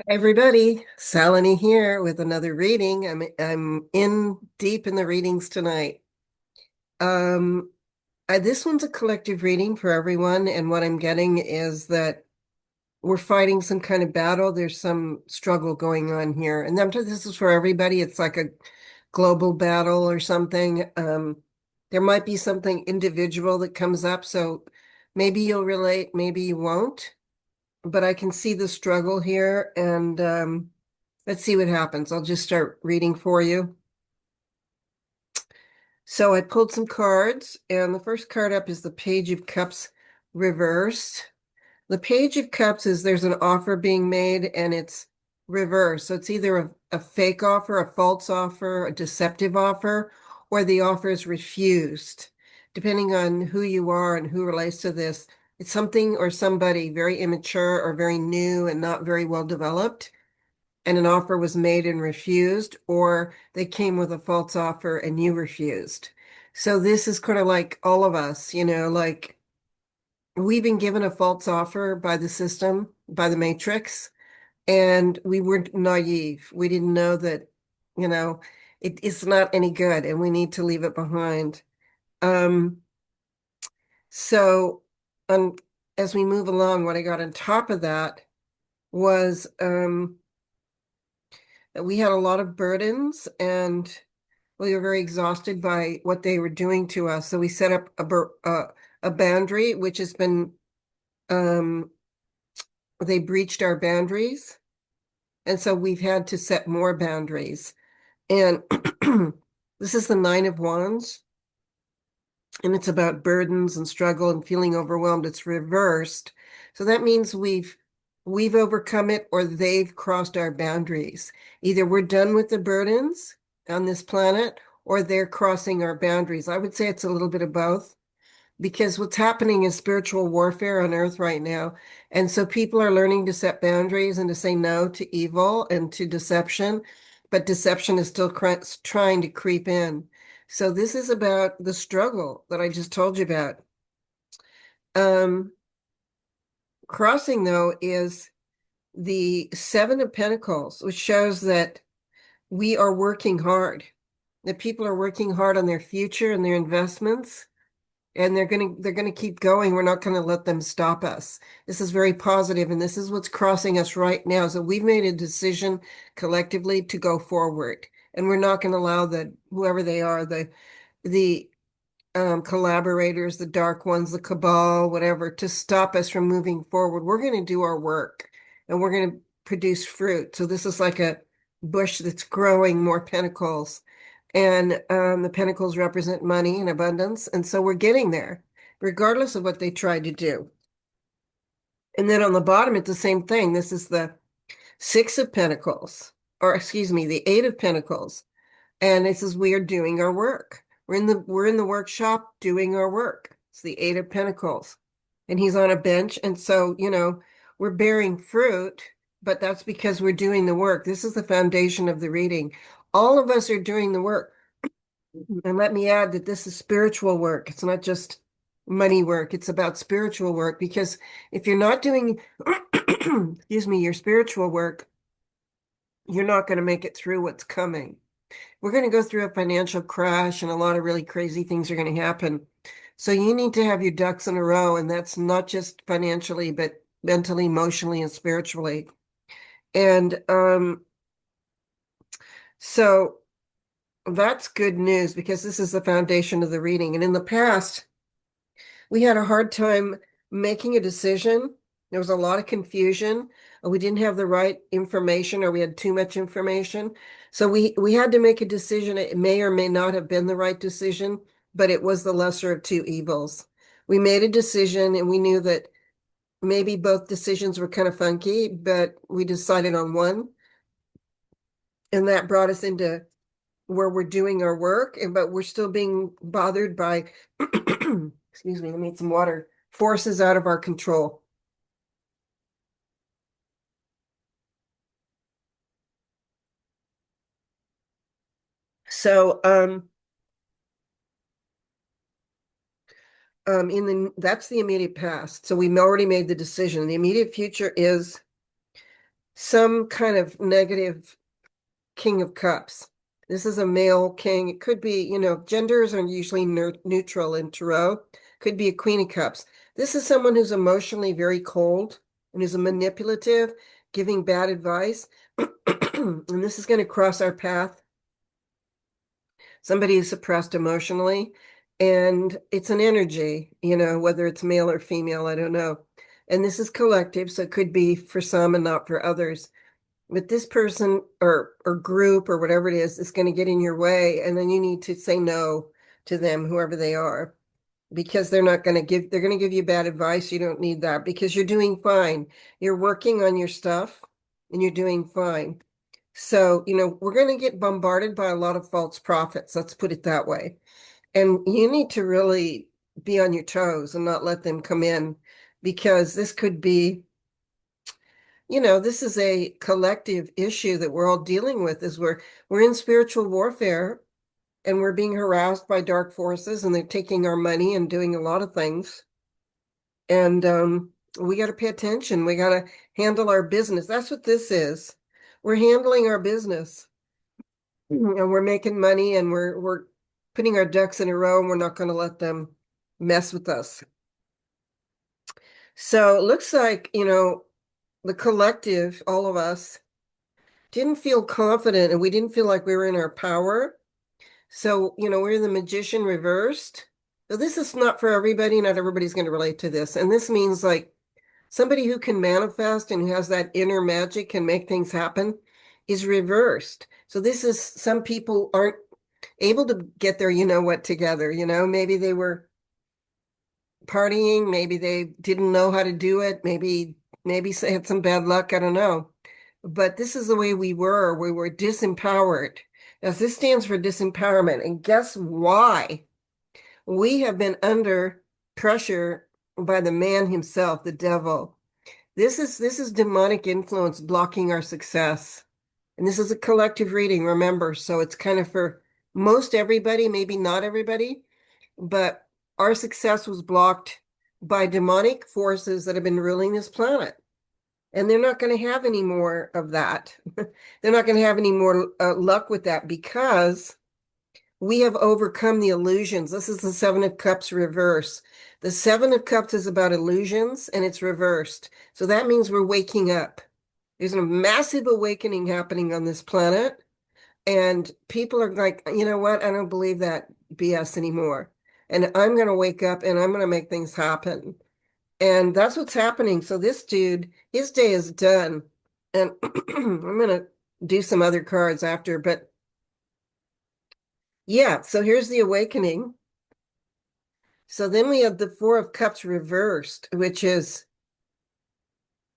Everybody, Salini here with another reading. I'm in deep in the readings tonight. Um, this one's a collective reading for everyone, and what I'm getting is that we're fighting some kind of battle. There's some struggle going on here, and this is for everybody. It's like a global battle or something. There might be something individual that comes up, so maybe you'll relate, maybe you won't. But I can see the struggle here, and let's see what happens. I'll just start reading for you. So I pulled some cards, and the first card up is the Page of Cups reversed. The Page of Cups is there's an offer being made, and it's reversed. So it's either a fake offer, a false offer, a deceptive offer, or the offer is refused. Depending on who you are and who relates to this, it's something or somebody very immature or very new and not very well developed, and an offer was made and refused, or they came with a false offer and you refused. So this is kind of like all of us, like we've been given a false offer by the system, by the matrix, and we were naive. We didn't know that, you know, it's not any good and we need to leave it behind. Um, so um, as we move along, what I got on top of that was we had a lot of burdens and we were very exhausted by what they were doing to us. So we set up a boundary, which has been, um, they breached our boundaries. And so we've had to set more boundaries. And this is the Nine of Wands, and it's about burdens and struggle and feeling overwhelmed. It's reversed. So that means we've overcome it or they've crossed our boundaries. Either we're done with the burdens on this planet or they're crossing our boundaries. I would say it's a little bit of both because what's happening is spiritual warfare on earth right now. And so people are learning to set boundaries and to say no to evil and to deception, but deception is still trying to creep in. So this is about the struggle that I just told you about. Um, Crossing, though, is the Seven of Pentacles, which shows that we are working hard, that people are working hard on their future and their investments, and they're gonna keep going. We're not gonna let them stop us. This is very positive, and this is what's crossing us right now. So we've made a decision collectively to go forward, and we're not going to allow the whoever they are, the collaborators, the dark ones, the cabal, whatever, to stop us from moving forward. We're going to do our work, and we're going to produce fruit. So this is like a bush that's growing more pentacles. And the pentacles represent money and abundance. And so we're getting there, regardless of what they tried to do. And then on the bottom, it's the same thing. This is the Six of Pentacles, or excuse me, the Eight of Pentacles. And it says we are doing our work. We're in the workshop doing our work. It's the Eight of Pentacles. And he's on a bench. And so, we're bearing fruit, but that's because we're doing the work. This is the foundation of the reading. All of us are doing the work. And let me add that this is spiritual work. It's not just money work. It's about spiritual work because if you're not doing, excuse me, your spiritual work, you're not going to make it through what's coming. We're going to go through a financial crash and a lot of really crazy things are going to happen. So you need to have your ducks in a row, and that's not just financially, but mentally, emotionally, and spiritually. And so that's good news because this is the foundation of the reading. And in the past, we had a hard time making a decision. There was a lot of confusion. We didn't have the right information or we had too much information. So we had to make a decision. It may or may not have been the right decision, but it was the lesser of two evils. We made a decision and we knew that maybe both decisions were kind of funky, but we decided on one. And that brought us into where we're doing our work, but we're still being bothered by, excuse me, let me get some water, forces out of our control. So, that's the immediate past. So we already made the decision. The immediate future is some kind of negative King of Cups. This is a male king. It could be, genders are usually neutral in tarot. Could be a Queen of Cups. This is someone who's emotionally very cold and is a manipulative, giving bad advice. And this is going to cross our path. Somebody is suppressed emotionally, and it's an energy, whether it's male or female, I don't know. And this is collective, so it could be for some and not for others. But this person or group or whatever it is going to get in your way, and then you need to say no to them, whoever they are, because they're going to give you bad advice. You don't need that because you're doing fine. You're working on your stuff and you're doing fine. So, we're going to get bombarded by a lot of false prophets. Let's put it that way. And you need to really be on your toes and not let them come in, because this could be, this is a collective issue that we're all dealing with. Is we're in spiritual warfare and we're being harassed by dark forces, and they're taking our money and doing a lot of things. And we got to pay attention. We got to handle our business. That's what this is. We're handling our business, and we're making money, and we're putting our ducks in a row, and we're not going to let them mess with us. So it looks like, the collective, all of us, didn't feel confident, and we didn't feel like we were in our power. So, we're the magician reversed. So this is not for everybody. Not everybody's going to relate to this. And this means like somebody who can manifest and who has that inner magic, can make things happen, is reversed. So this is, some people aren't able to get their what together. Maybe they were partying, maybe they didn't know how to do it, maybe they had some bad luck, I don't know. But this is the way we were disempowered. Now, this stands for disempowerment. And guess why? We have been under pressure by the man himself, the devil. This is demonic influence blocking our success. And this is a collective reading, remember. So it's kind of for most everybody, maybe not everybody, but our success was blocked by demonic forces that have been ruling this planet. And they're not going to have any more of that. They're not going to have any more luck with that, because we have overcome the illusions. This is the Seven of Cups reverse. The Seven of Cups is about illusions, and it's reversed. So that means we're waking up. There's a massive awakening happening on this planet. And people are like, you know what? I don't believe that BS anymore. And I'm going to wake up and I'm going to make things happen. And that's what's happening. So this dude, his day is done. And I'm going to do some other cards after. But yeah, so here's the awakening. So then we have the Four of Cups reversed, which is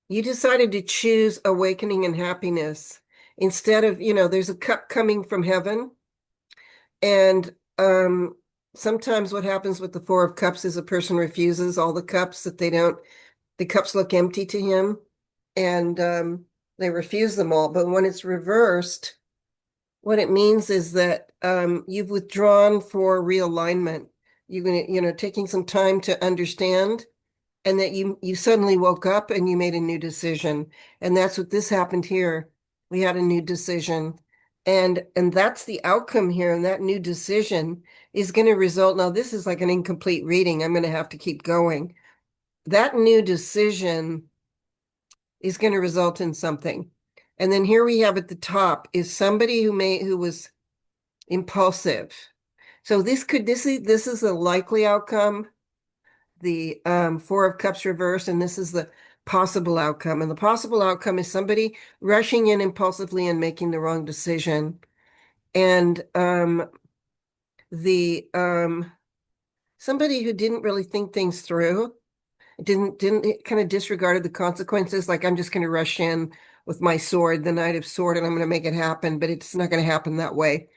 you decided to choose awakening and happiness instead of, there's a cup coming from heaven. And sometimes what happens with the Four of Cups is a person refuses all the cups that the cups look empty to him, and they refuse them all. But when it's reversed, what it means is that you've withdrawn for realignment. You're going to, taking some time to understand, and that you suddenly woke up and you made a new decision. And that's what this happened here. We had a new decision. And that's the outcome here. And that new decision is going to result. Now, this is like an incomplete reading. I'm going to have to keep going. That new decision is going to result in something. And then here we have at the top is somebody who was impulsive. So this is a likely outcome, the Four of Cups reverse, and this is the possible outcome. And the possible outcome is somebody rushing in impulsively and making the wrong decision. And the somebody who didn't really think things through, didn't kind of disregarded the consequences, like I'm just going to rush in with my sword, the Knight of Sword, and I'm going to make it happen, but it's not going to happen that way.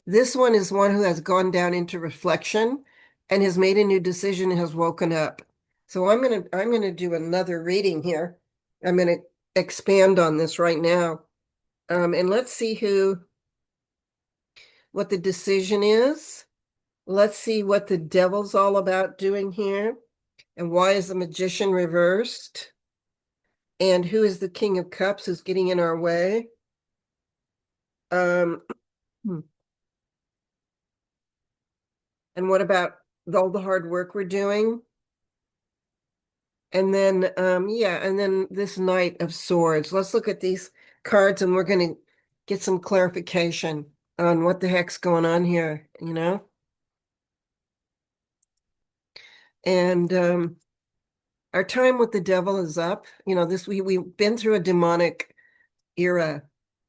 This one is one who has gone down into reflection and has made a new decision and has woken up. So I'm gonna do another reading here. I'm gonna expand on this right now. And let's see what the decision is. Let's see what the devil's all about doing here. And why is the magician reversed? And who is the King of Cups who's getting in our way? Um, and what about all the hard work we're doing? And then, yeah, and then this Knight of Swords. Let's look at these cards and we're going to get some clarification on what the heck's going on here, you know? And our time with the devil is up. You know, we've been through a demonic era,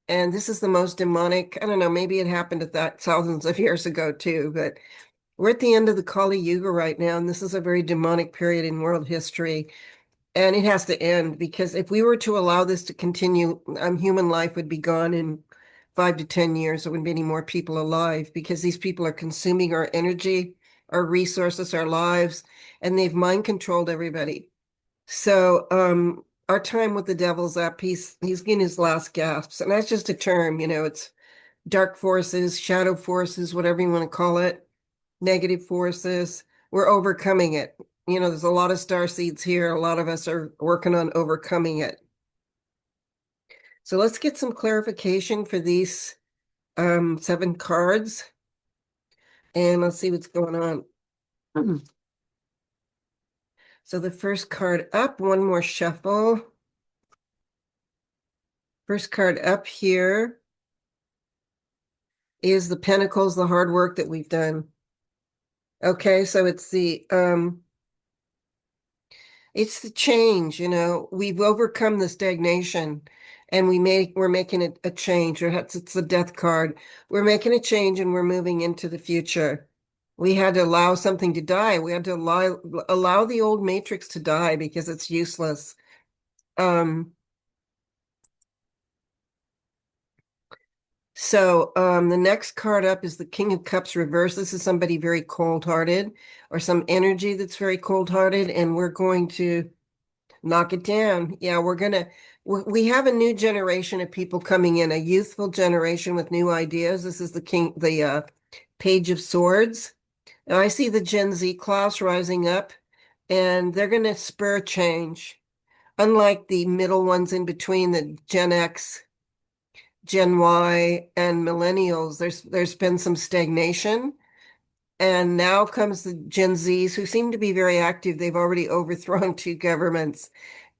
and this is the most demonic. I don't know, maybe it happened at that thousands of years ago too, but we're at the end of the Kali Yuga right now, and this is a very demonic period in world history. And it has to end because if we were to allow this to continue, human life would be gone in 5 to 10 years. There wouldn't be any more people alive because these people are consuming our energy, our resources, our lives, and they've mind controlled everybody. So, our time with the devil's up. He's getting his last gasps, and that's just a term, you know. It's dark forces, shadow forces, whatever you want to call it, negative forces. We're overcoming it. You know, there's a lot of star seeds here. A lot of us are working on overcoming it. So let's get some clarification for these 7 cards, and let's see what's going on. So the first card up, one more shuffle. First card up here is the Pentacles, the hard work that we've done. Okay, so it's the change, you know. We've overcome the stagnation and we're making it a change. It's the death card. We're making a change and we're moving into the future. We had to allow something to die. We had to allow the old matrix to die because it's useless. The next card up is the King of Cups reverse. This is somebody very cold-hearted or some energy that's very cold-hearted, and we're going to knock it down. Yeah, we have a new generation of people coming in, a youthful generation with new ideas. This is the Page of Swords. And I see the Gen Z class rising up, and they're going to spur change. Unlike the middle ones in between, the Gen X, Gen Y, and millennials, there's been some stagnation. And now comes the Gen Zs who seem to be very active. They've already overthrown 2 governments,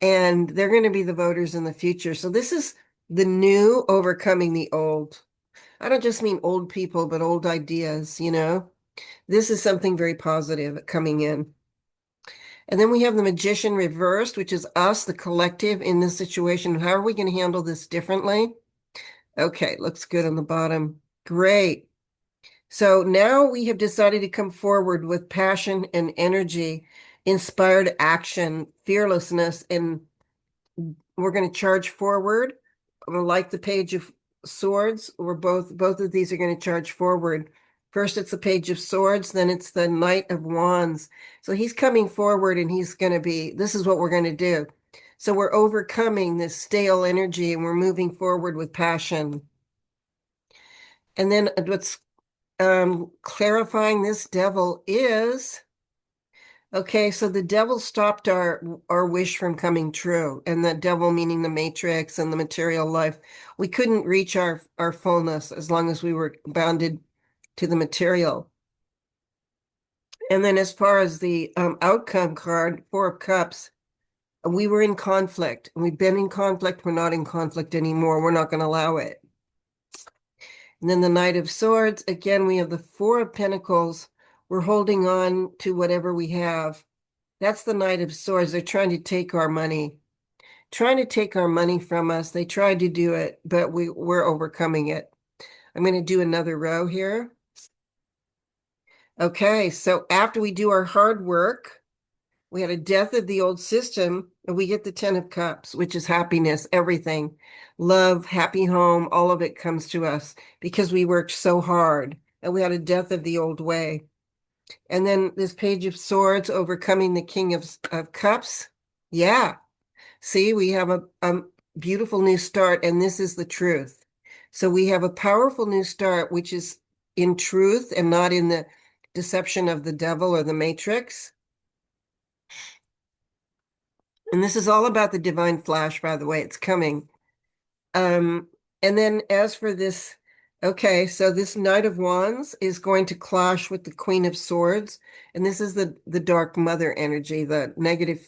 and they're going to be the voters in the future. So this is the new overcoming the old. I don't just mean old people, but old ideas, you know? This is something very positive coming in. And then we have the Magician reversed, which is us, the collective in this situation. How are we going to handle this differently? Okay, looks good on the bottom. Great. So now we have decided to come forward with passion and energy, inspired action, fearlessness, and we're going to charge forward. Like the Page of Swords, both of these are going to charge forward. First, it's the Page of Swords, then it's the Knight of Wands. So he's coming forward and this is what we're going to do. So we're overcoming this stale energy and we're moving forward with passion. And then what's clarifying this devil is, okay, so the devil stopped our wish from coming true, and the devil meaning the matrix and the material life. We couldn't reach our fullness as long as we were bounded to the material. And then as far as the outcome card, 4 of Cups, we were in conflict. We've been in conflict. We're not in conflict anymore. We're not going to allow it. And then the Knight of Swords, again, we have the 4 of Pentacles. We're holding on to whatever we have. That's the Knight of Swords. They're trying to take our money, from us. They tried to do it, but we're overcoming it. I'm going to do another row here. Okay, so after we do our hard work, we had a death of the old system, and we get the 10 of Cups, which is happiness, everything, love, happy home, all of it comes to us because we worked so hard, and we had a death of the old way. And then this Page of Swords, overcoming the King of Cups. Yeah, see, we have a beautiful new start, and this is the truth. So we have a powerful new start, which is in truth and not in the deception of the devil or the matrix. And this is all about the divine flash, by the way, it's coming. Um, and then as for this, okay, so this Knight of Wands is going to clash with the Queen of Swords, and this is the dark mother energy, the negative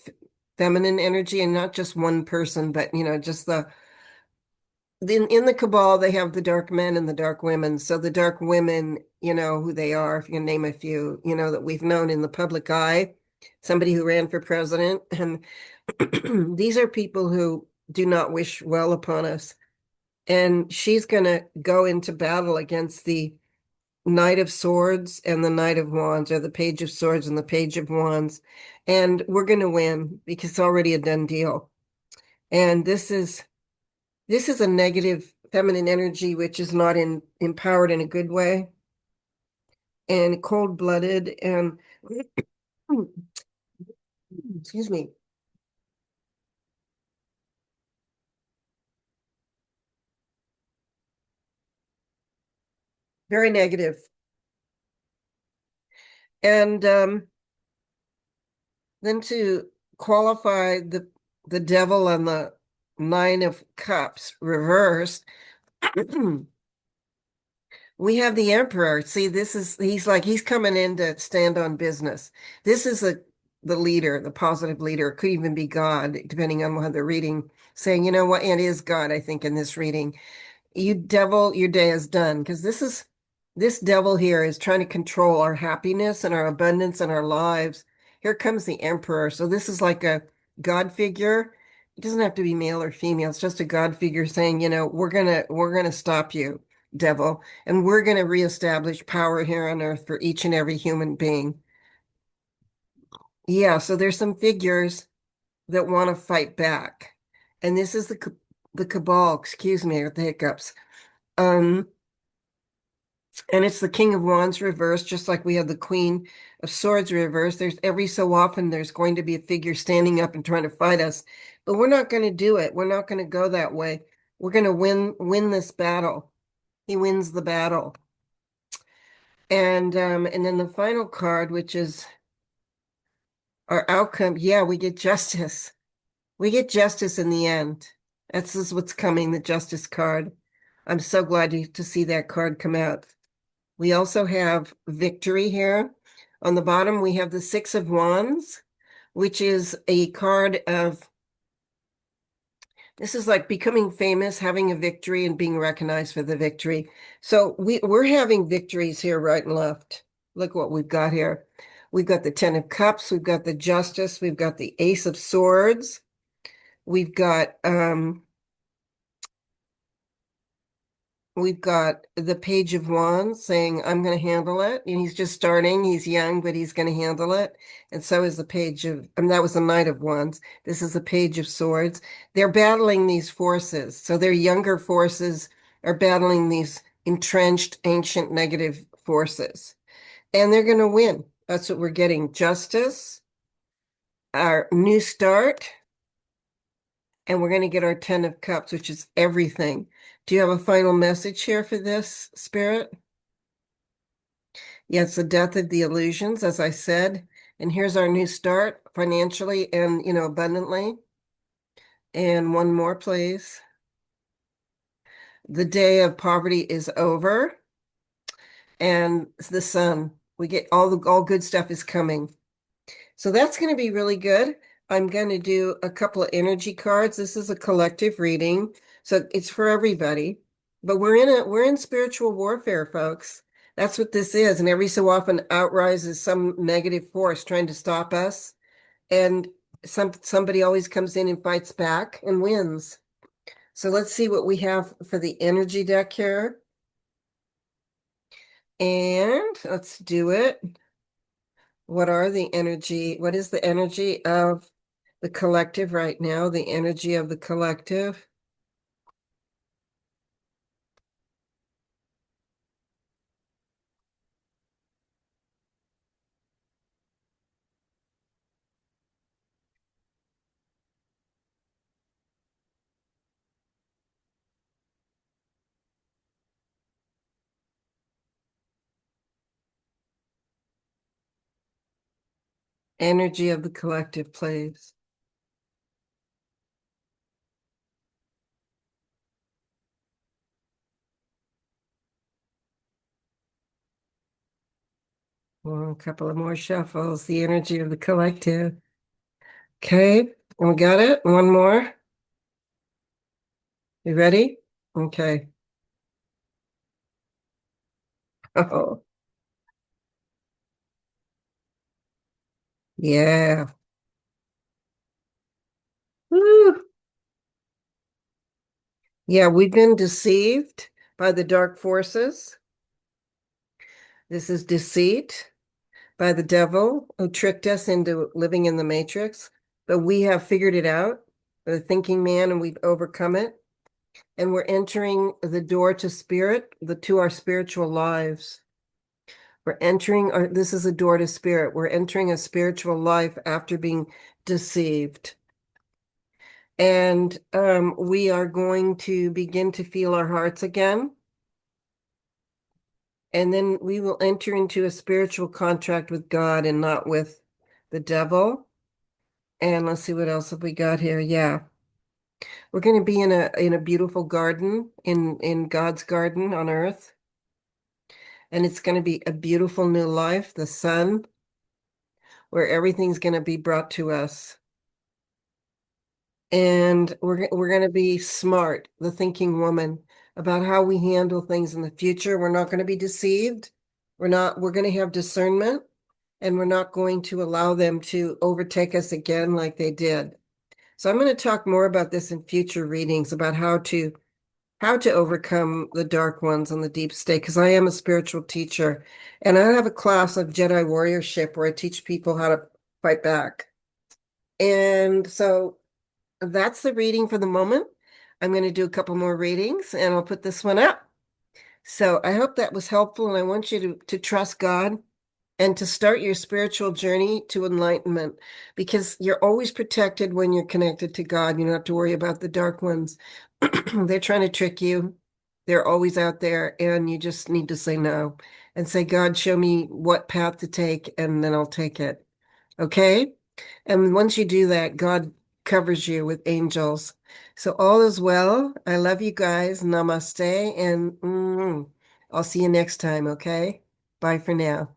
feminine energy, and not just one person, but just in the Cabal, they have the dark men and the dark women. So the dark women, you know who they are, if you can name a few, that we've known in the public eye, somebody who ran for president. And these are people who do not wish well upon us. And she's going to go into battle against the Knight of Swords and the Knight of Wands, or the Page of Swords and the Page of Wands. And we're going to win because it's already a done deal. And this is a negative feminine energy, which is not empowered in a good way and cold-blooded and excuse me, very negative. And then to qualify the devil and the Nine of Cups reversed, we have the Emperor. See, he's coming in to stand on business. This is the leader, the positive leader. It could even be God, depending on what they're reading, saying, you know what, it is God, I think, in this reading. You devil, your day is done. Because this devil here is trying to control our happiness and our abundance and our lives. Here comes the Emperor. So this is like a God figure. It doesn't have to be male or female. It's just a God figure saying, we're gonna stop you, devil, and we're gonna reestablish power here on earth for each and every human being. Yeah, so there's some figures that want to fight back. And this is the cabal, excuse me, with the hiccups. Um, And it's the King of Wands reversed, just like we have the Queen of Swords reversed. There's every so often there's going to be a figure standing up and trying to fight us, but we're not going to do it. We're not going to go that way. We're going to win this battle. He wins the battle. And then the final card, which is our outcome. Yeah, we get justice. We get justice in the end. That's just what's coming, the justice card. I'm so glad to see that card come out. We also have victory here. On the bottom, we have the Six of Wands, which is a card of, this is like becoming famous, having a victory, and being recognized for the victory. So we're having victories here, right and left. Look what we've got here. We've got the Ten of Cups, we've got the Justice, we've got the Ace of Swords, we've got we've got the Page of Wands saying, I'm going to handle it. And he's just starting. He's young, but he's going to handle it. And so is the Page of, that was the Knight of Wands. This is the Page of Swords. They're battling these forces. So their younger forces are battling these entrenched, ancient, negative forces. And they're going to win. That's what we're getting. Justice, our new start, and we're going to get our Ten of Cups, which is everything. Do you have a final message here for this, Spirit? Yeah, it's the death of the illusions, as I said. And here's our new start financially and, abundantly. And one more, please. The day of poverty is over. And the sun. We get all good stuff is coming. So that's going to be really good. I'm going to do a couple of energy cards. This is a collective reading, so it's for everybody. But we're in spiritual warfare, folks. That's what this is. And every so often out rises some negative force trying to stop us. And somebody always comes in and fights back and wins. So let's see what we have for the energy deck here. And let's do it. What is the energy of the collective right now? The energy of the collective. Energy of the collective plays. Well, a couple of more shuffles, the energy of the collective. Okay, we got it. One more. You ready? Okay. Oh, yeah. Woo. Yeah, we've been deceived by the dark forces. This is deceit by the devil who tricked us into living in the matrix. But we have figured it out, the thinking man, and we've overcome it. And we're entering the door to spirit, to our spiritual lives. This is a door to spirit. We're entering a spiritual life after being deceived. And we are going to begin to feel our hearts again. And then we will enter into a spiritual contract with God and not with the devil. And let's see what else have we got here. Yeah. We're going to be in a beautiful garden in God's garden on earth. And it's going to be a beautiful new life, the sun, where everything's going to be brought to us. And we're going to be smart, the thinking woman, about how we handle things in the future. We're not going to be deceived. We're going to have discernment, and we're not going to allow them to overtake us again like they did. So I'm going to talk more about this in future readings about how to overcome the dark ones and the deep state, because I am a spiritual teacher, and I have a class of Jedi warriorship where I teach people how to fight back. And so that's the reading for the moment. I'm going to do a couple more readings and I'll put this one up. So I hope that was helpful, and I want you to trust God and to start your spiritual journey to enlightenment, because you're always protected when you're connected to God. You don't have to worry about the dark ones. They're trying to trick you. They're always out there, and you just need to say no and say, God, show me what path to take, and then I'll take it. Okay? And once you do that, God covers you with angels. So all is well. I love you guys. Namaste. And I'll see you next time. Okay? Bye for now.